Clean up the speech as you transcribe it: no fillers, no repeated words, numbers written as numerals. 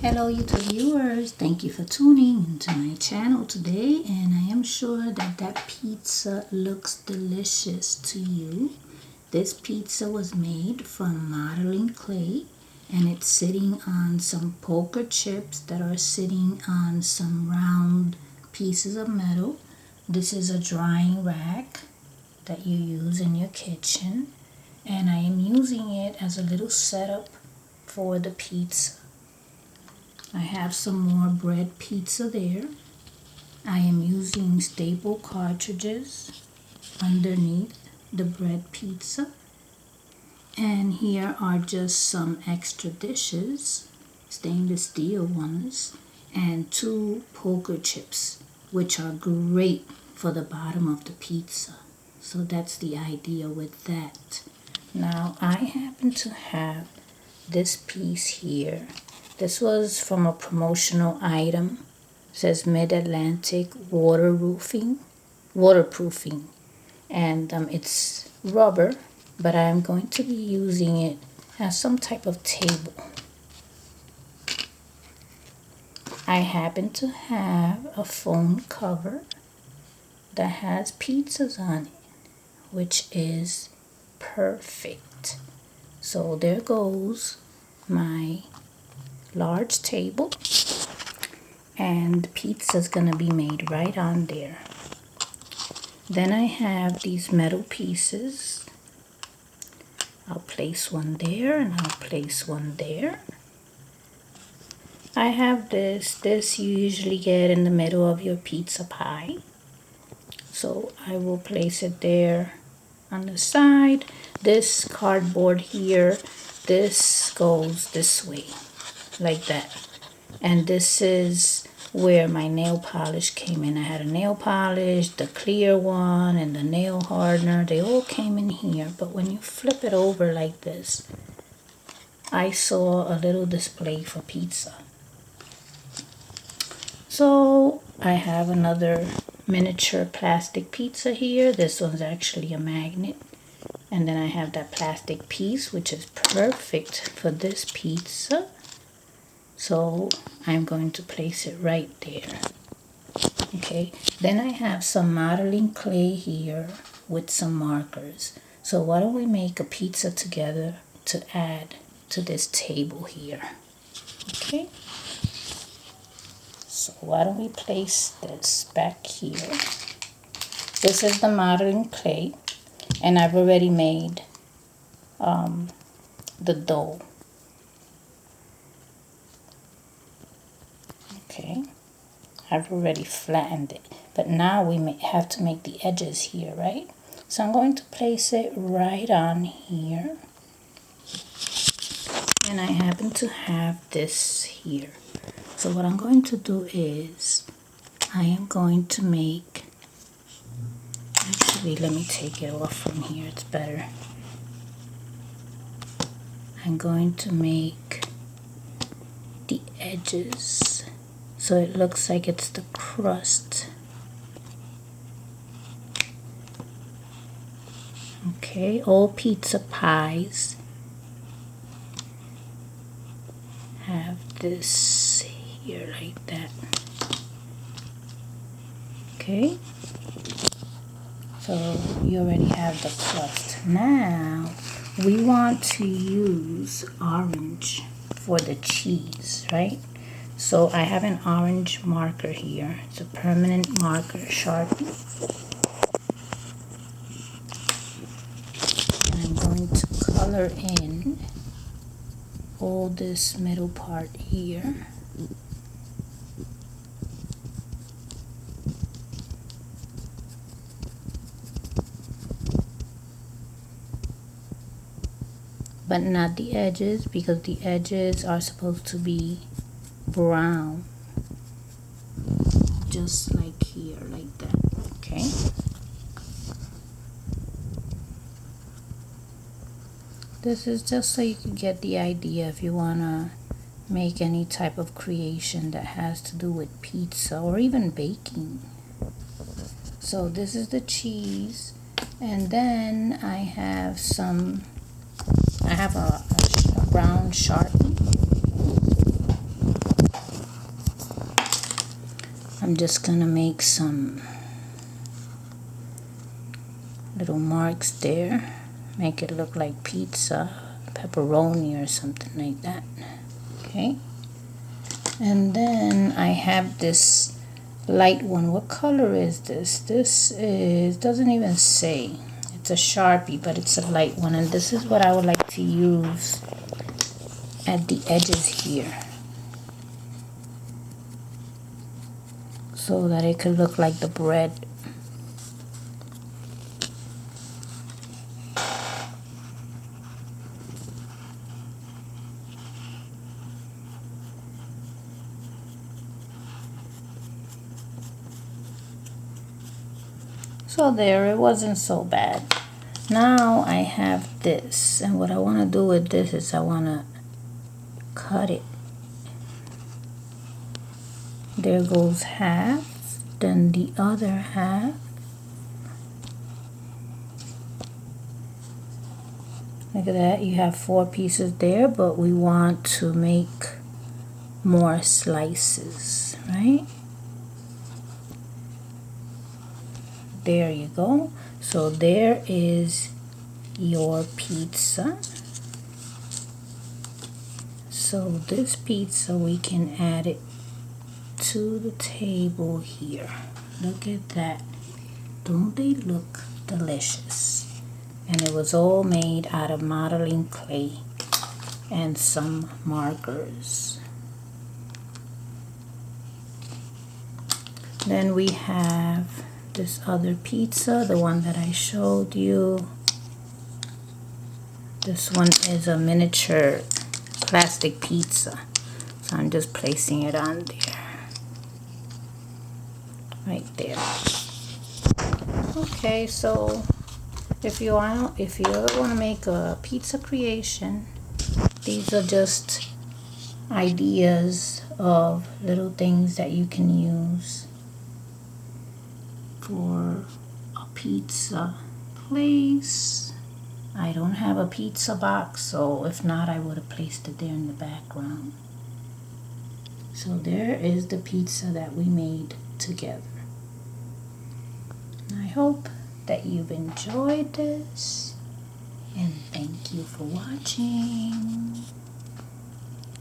Hello YouTube viewers, thank you for tuning into my channel today, and I am sure that pizza looks delicious to you. This pizza was made from modeling clay, and it's sitting on some poker chips that are sitting on some round pieces of metal. This is a drying rack that you use in your kitchen, and I am using it as a little setup for the pizza. I have some more bread pizza there. I am using staple cartridges underneath the bread pizza. And here are just some extra dishes, stainless steel ones, and 2 poker chips, which are great for the bottom of the pizza. So that's the idea with that. Now I happen to have this piece here. This was from a promotional item. It says Mid-Atlantic waterproofing, and it's rubber, but I am going to be using it as some type of table. I happen to have a phone cover that has pizzas on it, which is perfect. So there goes my large table, and pizza's gonna be made right on there. Then I have these metal pieces. I'll place one there and I'll place one there. I have this you usually get in the middle of your pizza pie, so I will place it there on the side. This cardboard here, this goes this way like that, and this is where my nail polish came in. I had a nail polish, the clear one, and the nail hardener. They all came in here, but when you flip it over like this, I saw a little display for pizza. So I have another miniature plastic pizza here. This one's actually a magnet, and then I have that plastic piece, which is perfect for this pizza. So I'm going to place it right there. Okay, then I have some modeling clay here with some markers. So why don't we make a pizza together to add to this table here? Okay, so why don't we place this back here? This is the modeling clay, and I've already made the dough. Okay, I've already flattened it, but now we have to make the edges here, right? So I'm going to place it right on here, and I happen to have this here. So what I'm going to do is I am going to make, actually let me take it off from here, it's better. I'm going to make the edges so it looks like it's the crust. Okay, all pizza pies have this here like that. Okay, so you already have the crust. Now we want to use orange for the cheese, right? So I have an orange marker here. It's a permanent marker, Sharpie. And I'm going to color in all this middle part here. But not the edges, because the edges are supposed to be brown, just like here, like that. Okay, this is just so you can get the idea if you want to make any type of creation that has to do with pizza or even baking. So this is the cheese, and then I have a brown Sharpie, I'm just gonna make some little marks there, make it look like pizza, pepperoni or something like that. Okay, and then I have this light one. What color is this? This is, doesn't even say. It's a Sharpie, but it's a light one, and this is what I would like to use at the edges here so that it could look like the bread. So there, it wasn't so bad. Now I have this, and what I want to do with this is I want to cut it. There goes half, then the other half. Look at that, you have 4 pieces there, but we want to make more slices, right? There you go. So there is your pizza. So this pizza, we can add it to the table here. Look at that. Don't they look delicious? And it was all made out of modeling clay and some markers. Then we have this other pizza, the one that I showed you. This one is a miniature plastic pizza, so I'm just placing it on there, right there. Okay, so if you ever want to make a pizza creation, these are just ideas of little things that you can use for a pizza place. I don't have a pizza box, so if not, I would have placed it there in the background. So there is the pizza that we made together. I hope that you've enjoyed this, and thank you for watching.